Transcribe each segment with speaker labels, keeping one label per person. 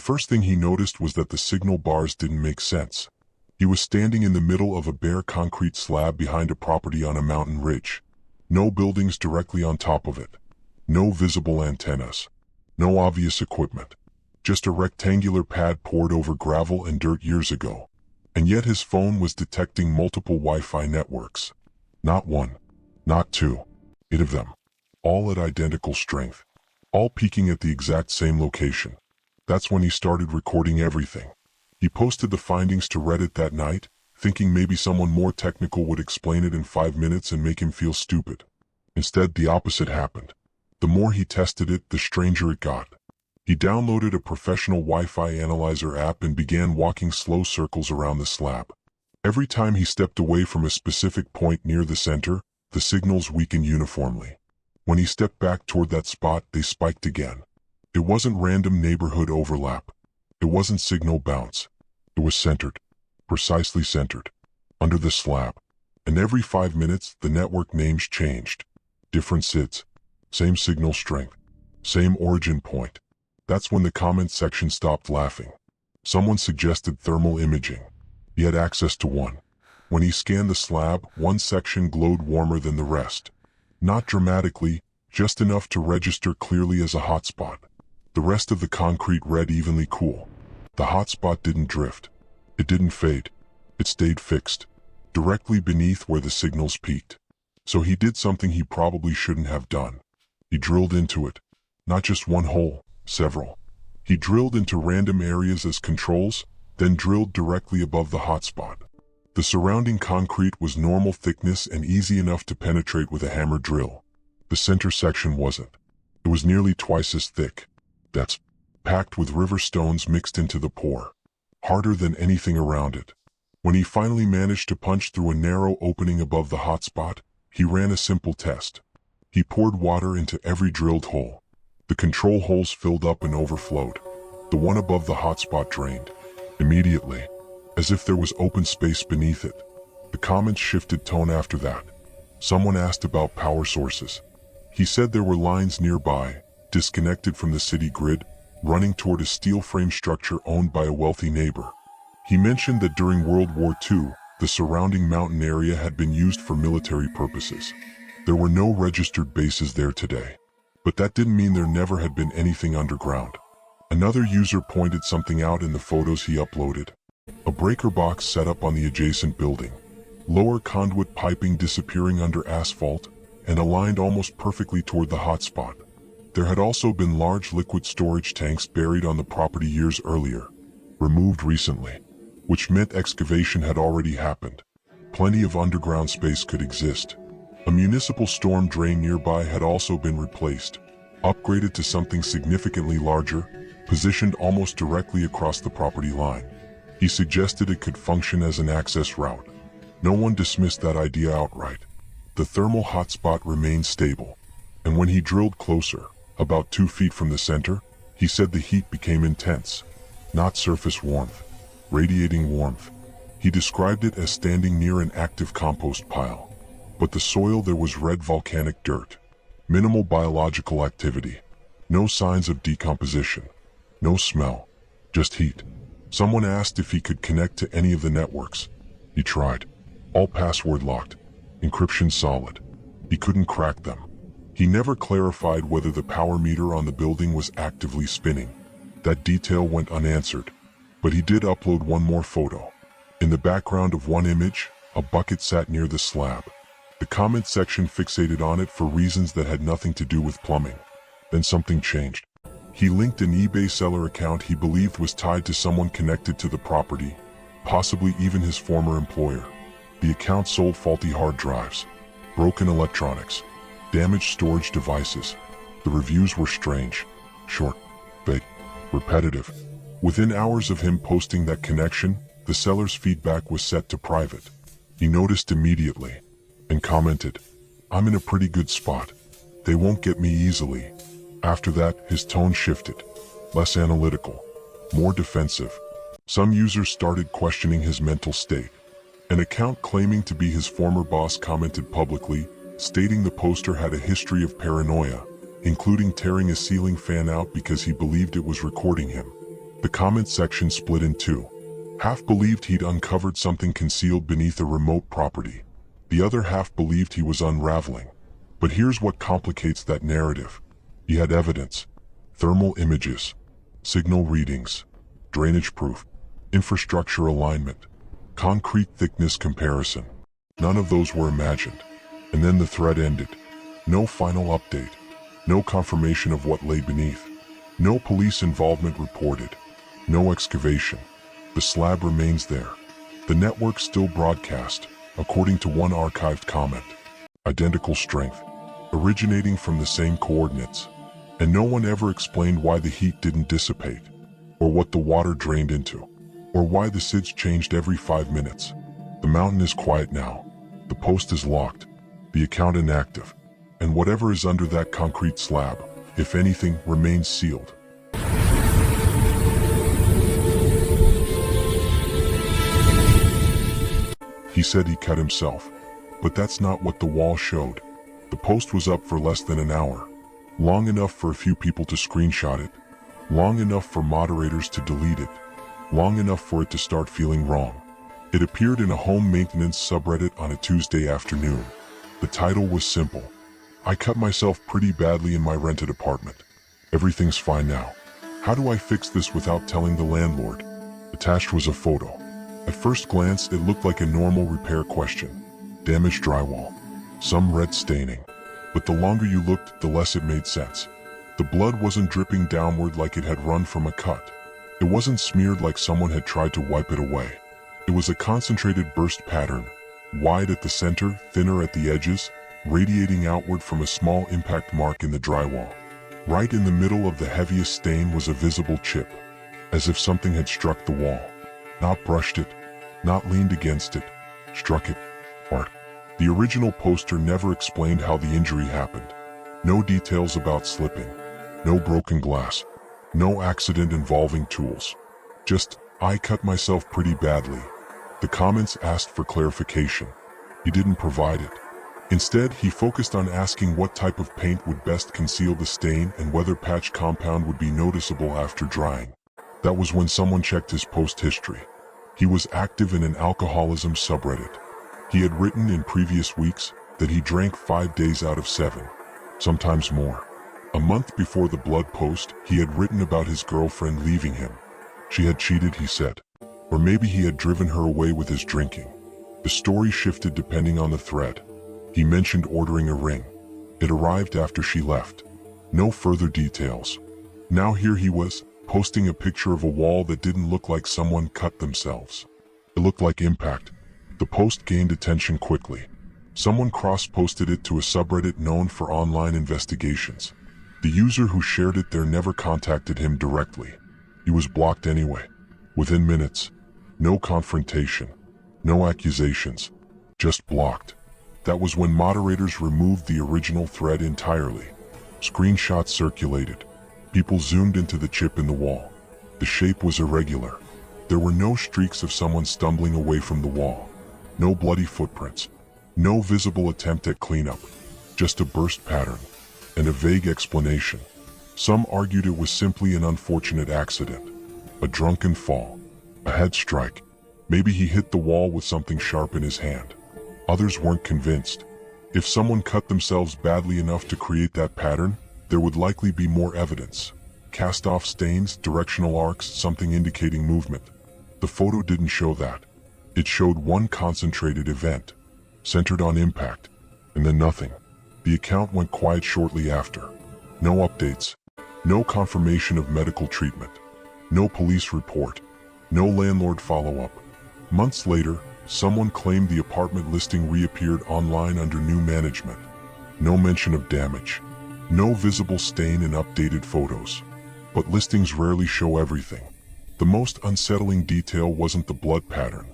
Speaker 1: first thing he noticed was that the signal bars didn't make sense. He was standing in the middle of a bare concrete slab behind a property on a mountain ridge. No buildings directly on top of it. No visible antennas. No obvious equipment. Just a rectangular pad poured over gravel and dirt years ago. And yet his phone was detecting multiple Wi-Fi networks. Not one. Not two. 8 of them. All at identical strength. All peaking at the exact same location. That's when he started recording everything. He posted the findings to Reddit that night, thinking maybe someone more technical would explain it in 5 minutes and make him feel stupid. Instead, the opposite happened. The more he tested it, the stranger it got. He downloaded a professional Wi-Fi analyzer app and began walking slow circles around the slab. Every time he stepped away from a specific point near the center, the signals weakened uniformly. When he stepped back toward that spot, they spiked again. It wasn't random neighborhood overlap. It wasn't signal bounce. It was centered. Precisely centered. Under the slab. And every 5 minutes, the network names changed. Different SIDs. Same signal strength. Same origin point. That's when the comment section stopped laughing. Someone suggested thermal imaging. He had access to one. When he scanned the slab, one section glowed warmer than the rest. Not dramatically, just enough to register clearly as a hotspot. The rest of the concrete read evenly cool. The hotspot didn't drift. It didn't fade. It stayed fixed, directly beneath where the signals peaked. So he did something he probably shouldn't have done. He drilled into it. Not just one hole, several. He drilled into random areas as controls, then drilled directly above the hotspot. The surrounding concrete was normal thickness and easy enough to penetrate with a hammer drill. The center section wasn't. It was nearly twice as thick. That's packed with river stones mixed into the pore. Harder than anything around it. When he finally managed to punch through a narrow opening above the hotspot, he ran a simple test. He poured water into every drilled hole. The control holes filled up and overflowed. The one above the hotspot drained. Immediately. As if there was open space beneath it. The comments shifted tone after that. Someone asked about power sources. He said there were lines nearby, disconnected from the city grid, running toward a steel frame structure owned by a wealthy neighbor. He mentioned that during World War II, the surrounding mountain area had been used for military purposes. There were no registered bases there today. But that didn't mean there never had been anything underground. Another user pointed something out in the photos he uploaded. A breaker box set up on the adjacent building. Lower conduit piping disappearing under asphalt, and aligned almost perfectly toward the hotspot. There had also been large liquid storage tanks buried on the property years earlier, removed recently, which meant excavation had already happened. Plenty of underground space could exist. A municipal storm drain nearby had also been replaced, upgraded to something significantly larger, positioned almost directly across the property line. He suggested it could function as an access route. No one dismissed that idea outright. The thermal hotspot remained stable, and when he drilled closer, about 2 feet from the center, he said the heat became intense. Not surface warmth, radiating warmth. He described it as standing near an active compost pile. But the soil there was red volcanic dirt. Minimal biological activity. No signs of decomposition. No smell. Just heat. Someone asked if he could connect to any of the networks. He tried. All password locked. Encryption solid. He couldn't crack them. He never clarified whether the power meter on the building was actively spinning. That detail went unanswered. But he did upload one more photo. In the background of one image, a bucket sat near the slab. The comment section fixated on it for reasons that had nothing to do with plumbing. Then something changed. He linked an eBay seller account he believed was tied to someone connected to the property, possibly even his former employer. The account sold faulty hard drives, broken electronics, damaged storage devices. The reviews were strange, short, vague, repetitive. Within hours of him posting that connection, the seller's feedback was set to private. He noticed immediately and commented, "I'm in a pretty good spot. They won't get me easily." After that, his tone shifted. Less analytical, more defensive. Some users started questioning his mental state. An account claiming to be his former boss commented publicly, stating the poster had a history of paranoia, including tearing a ceiling fan out because he believed it was recording him. The comment section split in two. Half believed he'd uncovered something concealed beneath a remote property. The other half believed he was unraveling. But here's what complicates that narrative. He had evidence, thermal images, signal readings, drainage proof, infrastructure alignment, concrete thickness comparison. None of those were imagined. And then the thread ended. No final update. No confirmation of what lay beneath. No police involvement reported. No excavation. The slab remains there. The network still broadcast, according to one archived comment. Identical strength, originating from the same coordinates. And no one ever explained why the heat didn't dissipate, or what the water drained into, or why the SIDS changed every 5 minutes. The mountain is quiet now. The post is locked, the account inactive, and whatever is under that concrete slab, if anything, remains sealed. He said he cut himself, but that's not what the wall showed. The post was up for less than an hour, long enough for a few people to screenshot it, long enough for moderators to delete it, long enough for it to start feeling wrong. It appeared in a home maintenance subreddit on a Tuesday afternoon. The title was simple. I cut myself pretty badly in my rented apartment. Everything's fine now. How do I fix this without telling the landlord? Attached was a photo. At first glance, it looked like a normal repair question. Damaged drywall. Some red staining. But the longer you looked, the less it made sense. The blood wasn't dripping downward like it had run from a cut. It wasn't smeared like someone had tried to wipe it away. It was a concentrated burst pattern, wide at the center, thinner at the edges, radiating outward from a small impact mark in the drywall. Right in the middle of the heaviest stain was a visible chip, as if something had struck the wall. Not brushed it, not leaned against it, struck it hard. The original poster never explained how the injury happened. No details about slipping, no broken glass, no accident involving tools. Just, I cut myself pretty badly. The comments asked for clarification. He didn't provide it. Instead, he focused on asking what type of paint would best conceal the stain and whether patch compound would be noticeable after drying. That was when someone checked his post history. He was active in an alcoholism subreddit. He had written in previous weeks that he drank 5 days out of 7, sometimes more. A month before the blood post, he had written about his girlfriend leaving him. She had cheated, he said. Or maybe he had driven her away with his drinking. The story shifted depending on the thread. He mentioned ordering a ring. It arrived after she left. No further details. Now here he was, posting a picture of a wall that didn't look like someone cut themselves. It looked like impact. The post gained attention quickly. Someone cross-posted it to a subreddit known for online investigations. The user who shared it there never contacted him directly. He was blocked anyway. Within minutes. No confrontation. No accusations. Just blocked. That was when moderators removed the original thread entirely. Screenshots circulated. People zoomed into the chip in the wall. The shape was irregular. There were no streaks of someone stumbling away from the wall. No bloody footprints. No visible attempt at cleanup. Just a burst pattern. And a vague explanation. Some argued it was simply an unfortunate accident. A drunken fall. A head strike. Maybe he hit the wall with something sharp in his hand. Others weren't convinced. If someone cut themselves badly enough to create that pattern, there would likely be more evidence. Cast-off stains, directional arcs, something indicating movement. The photo didn't show that. It showed one concentrated event, centered on impact, and then nothing. The account went quiet shortly after. No updates. No confirmation of medical treatment. No police report. No landlord follow-up. Months later, someone claimed the apartment listing reappeared online under new management. No mention of damage. No visible stain in updated photos. But listings rarely show everything. The most unsettling detail wasn't the blood pattern.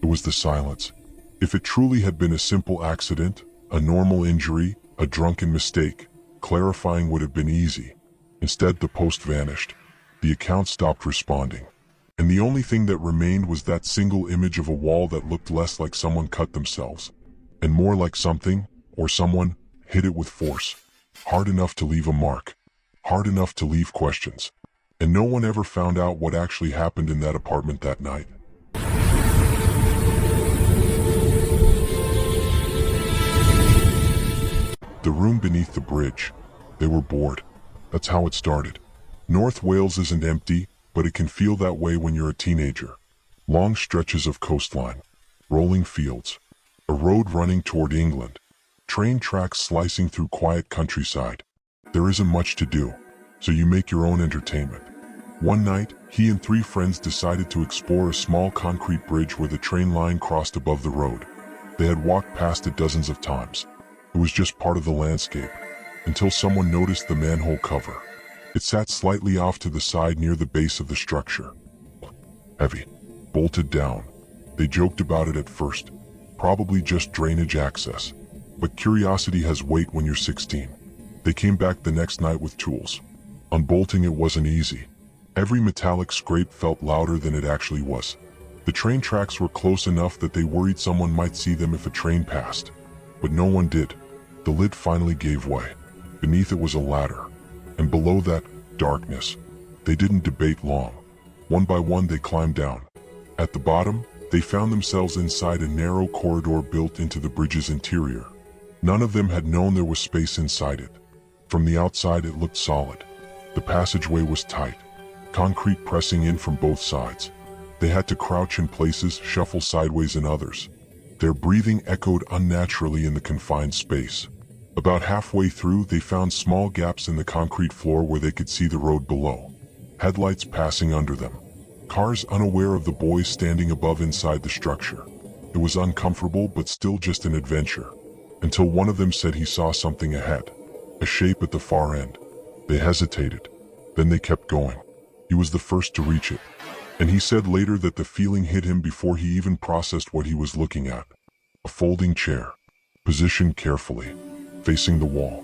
Speaker 1: It was the silence. If it truly had been a simple accident, a normal injury, a drunken mistake, clarifying would have been easy. Instead, the post vanished. The account stopped responding. And the only thing that remained was that single image of a wall that looked less like someone cut themselves, and more like something, or someone, hit it with force. Hard enough to leave a mark. Hard enough to leave questions. And no one ever found out what actually happened in that apartment that night. The room beneath the bridge. They were bored. That's how it started. North Wales isn't empty, but it can feel that way when you're a teenager. Long stretches of coastline, rolling fields, a road running toward England, train tracks slicing through quiet countryside. There isn't much to do, so you make your own entertainment. One night, he and 3 friends decided to explore a small concrete bridge where the train line crossed above the road. They had walked past it dozens of times. It was just part of the landscape, until someone noticed the manhole cover. It sat slightly off to the side near the base of the structure. Heavy, bolted down. They joked about it at first, probably just drainage access. But curiosity has weight when you're 16. They came back the next night with tools. Unbolting it wasn't easy. Every metallic scrape felt louder than it actually was. The train tracks were close enough that they worried someone might see them if a train passed. But no one did. The lid finally gave way. Beneath it was a ladder. And below that, darkness. They didn't debate long. One by one they climbed down. At the bottom, they found themselves inside a narrow corridor built into the bridge's interior. None of them had known there was space inside it. From the outside it looked solid. The passageway was tight, concrete pressing in from both sides. They had to crouch in places, shuffle sideways in others. Their breathing echoed unnaturally in the confined space. About halfway through, they found small gaps in the concrete floor where they could see the road below. Headlights passing under them. Cars unaware of the boys standing above inside the structure. It was uncomfortable but still just an adventure. Until one of them said he saw something ahead. A shape at the far end. They hesitated. Then they kept going. He was the first to reach it. And he said later that the feeling hit him before he even processed what he was looking at. A folding chair. Positioned carefully. Facing the wall.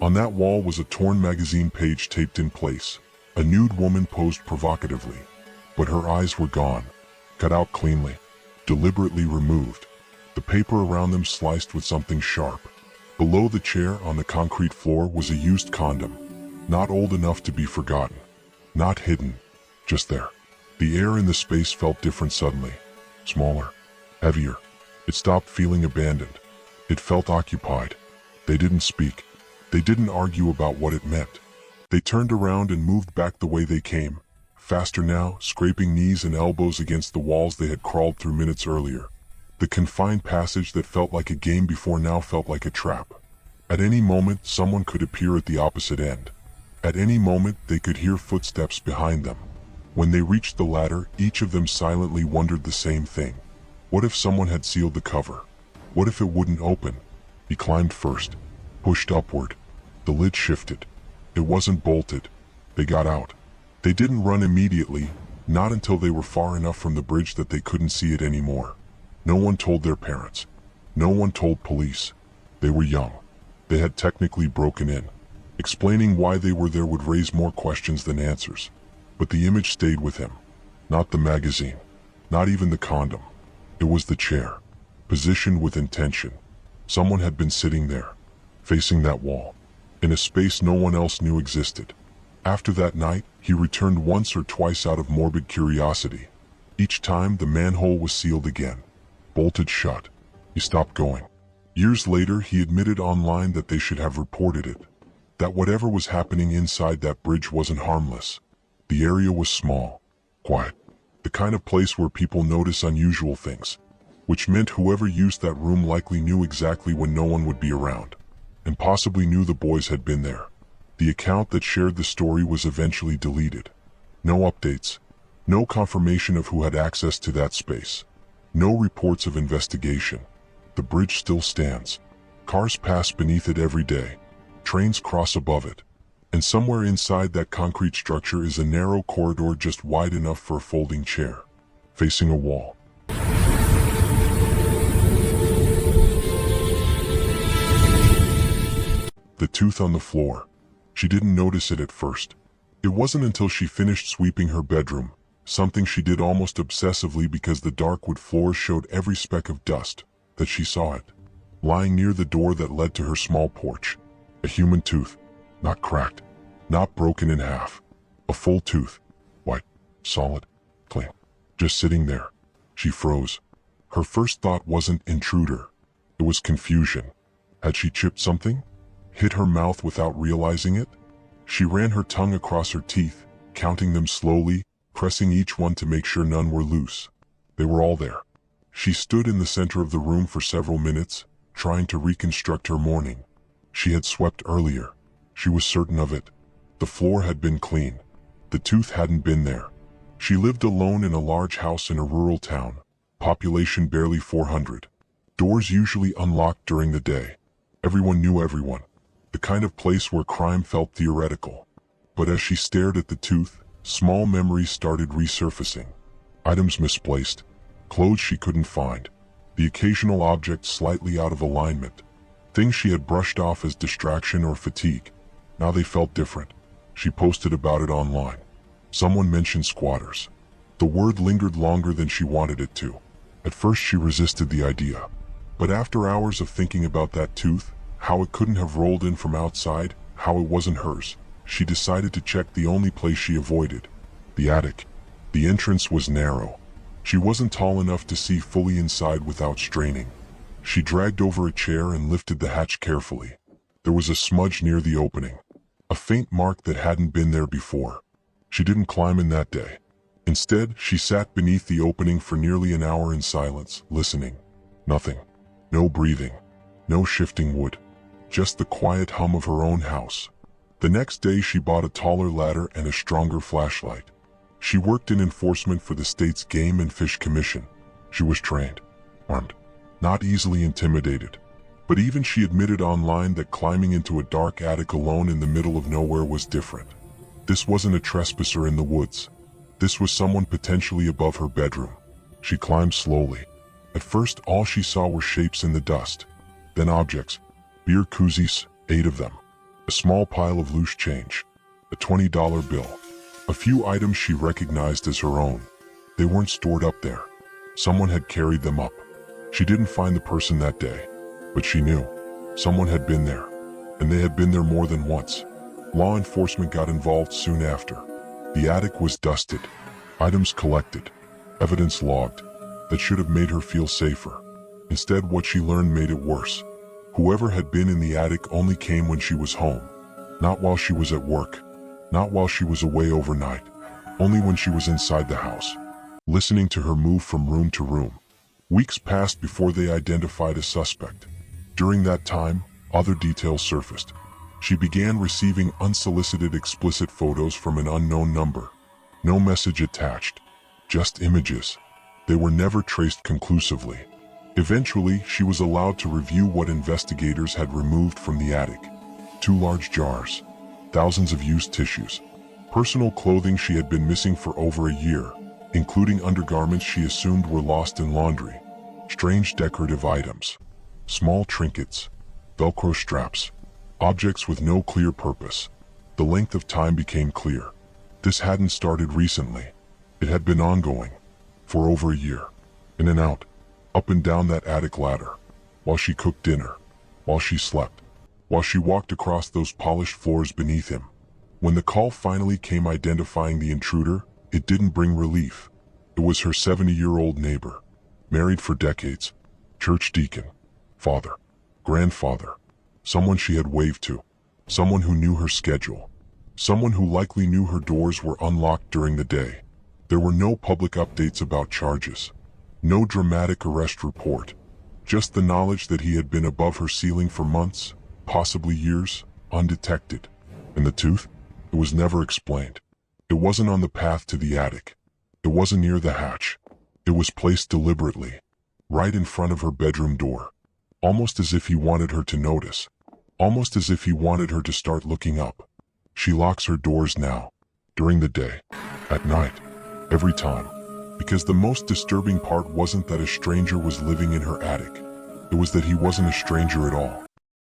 Speaker 1: On that wall was a torn magazine page taped in place. A nude woman posed provocatively. But her eyes were gone. Cut out cleanly. Deliberately removed. The paper around them sliced with something sharp. Below the chair on the concrete floor was a used condom. Not old enough to be forgotten. Not hidden. Just there. The air in the space felt different suddenly. Smaller. Heavier. It stopped feeling abandoned. It felt occupied. They didn't speak. They didn't argue about what it meant. They turned around and moved back the way they came. Faster now, scraping knees and elbows against the walls they had crawled through minutes earlier. The confined passage that felt like a game before now felt like a trap. At any moment, someone could appear at the opposite end. At any moment, they could hear footsteps behind them. When they reached the ladder, each of them silently wondered the same thing. What if someone had sealed the cover? What if it wouldn't open? He climbed first, pushed upward. The lid shifted. It wasn't bolted. They got out. They didn't run immediately, not until they were far enough from the bridge that they couldn't see it anymore. No one told their parents. No one told police. They were young. They had technically broken in. Explaining why they were there would raise more questions than answers. But the image stayed with him. Not the magazine. Not even the condom. It was the chair. Positioned with intention. Someone had been sitting there. Facing that wall. In a space no one else knew existed. After that night, he returned once or twice out of morbid curiosity. Each time, the manhole was sealed again. Bolted shut. He stopped going. Years later, he admitted online that they should have reported it. That whatever was happening inside that bridge wasn't harmless. The area was small. Quiet. The kind of place where people notice unusual things. Which meant whoever used that room likely knew exactly when no one would be around. And possibly knew the boys had been there. The account that shared the story was eventually deleted. No updates. No confirmation of who had access to that space. No reports of investigation. The bridge still stands. Cars pass beneath it every day. Trains cross above it. And somewhere inside that concrete structure is a narrow corridor just wide enough for a folding chair. Facing a wall. The tooth on the floor. She didn't notice it at first. It wasn't until she finished sweeping her bedroom, something she did almost obsessively because the dark wood floors showed every speck of dust, that she saw it. Lying near the door that led to her small porch. A human tooth. Not cracked. Not broken in half. A full tooth. White. Solid. Clean. Just sitting there. She froze. Her first thought wasn't intruder. It was confusion. Had she chipped something? Hit her mouth without realizing it? She ran her tongue across her teeth, counting them slowly, pressing each one to make sure none were loose. They were all there. She stood in the center of the room for several minutes, trying to reconstruct her morning. She had swept earlier. She was certain of it. The floor had been clean. The tooth hadn't been there. She lived alone in a large house in a rural town. Population barely 400. Doors usually unlocked during the day. Everyone knew everyone. The kind of place where crime felt theoretical. But as she stared at the tooth, small memories started resurfacing. Items misplaced. Clothes she couldn't find. The occasional object slightly out of alignment. Things she had brushed off as distraction or fatigue. Now they felt different. She posted about it online. Someone mentioned squatters. The word lingered longer than she wanted it to. At first she resisted the idea. But after hours of thinking about that tooth, how it couldn't have rolled in from outside, how it wasn't hers, she decided to check the only place she avoided. The attic. The entrance was narrow. She wasn't tall enough to see fully inside without straining. She dragged over a chair and lifted the hatch carefully. There was a smudge near the opening. A faint mark that hadn't been there before. She didn't climb in that day. Instead, she sat beneath the opening for nearly an hour in silence, listening. Nothing. No breathing. No shifting wood. Just the quiet hum of her own house. The next day she bought a taller ladder and a stronger flashlight. She worked in enforcement for the state's Game and Fish Commission. She was trained. Armed. Not easily intimidated. But even she admitted online that climbing into a dark attic alone in the middle of nowhere was different. This wasn't a trespasser in the woods. This was someone potentially above her bedroom. She climbed slowly. At first, all she saw were shapes in the dust. Then objects. Beer koozies, 8 of them. A small pile of loose change. A $20 bill. A few items she recognized as her own. They weren't stored up there. Someone had carried them up. She didn't find the person that day. But she knew. Someone had been there. And they had been there more than once. Law enforcement got involved soon after. The attic was dusted. Items collected. Evidence logged. That should have made her feel safer. Instead, what she learned made it worse. Whoever had been in the attic only came when she was home. Not while she was at work. Not while she was away overnight. Only when she was inside the house. Listening to her move from room to room. Weeks passed before they identified a suspect. During that time, other details surfaced. She began receiving unsolicited explicit photos from an unknown number. No message attached. Just images. They were never traced conclusively. Eventually, she was allowed to review what investigators had removed from the attic. 2 large jars. Thousands of used tissues. Personal clothing she had been missing for over a year, including undergarments she assumed were lost in laundry. Strange decorative items. Small trinkets. Velcro straps. Objects with no clear purpose. The length of time became clear. This hadn't started recently. It had been ongoing. For over a year. In and out. Up and down that attic ladder. While she cooked dinner. While she slept. While she walked across those polished floors beneath him. When the call finally came identifying the intruder, it didn't bring relief. It was her 70-year-old neighbor. Married for decades. Church deacon. Father. Grandfather. Someone she had waved to. Someone who knew her schedule. Someone who likely knew her doors were unlocked during the day. There were no public updates about charges. No dramatic arrest report. Just the knowledge that he had been above her ceiling for months, possibly years, undetected. And the tooth? It was never explained. It wasn't on the path to the attic. It wasn't near the hatch. It was placed deliberately. Right in front of her bedroom door. Almost as if he wanted her to notice. Almost as if he wanted her to start looking up. She locks her doors now. During the day. At night. Every time. Because the most disturbing part wasn't that a stranger was living in her attic. It was that he wasn't a stranger at all.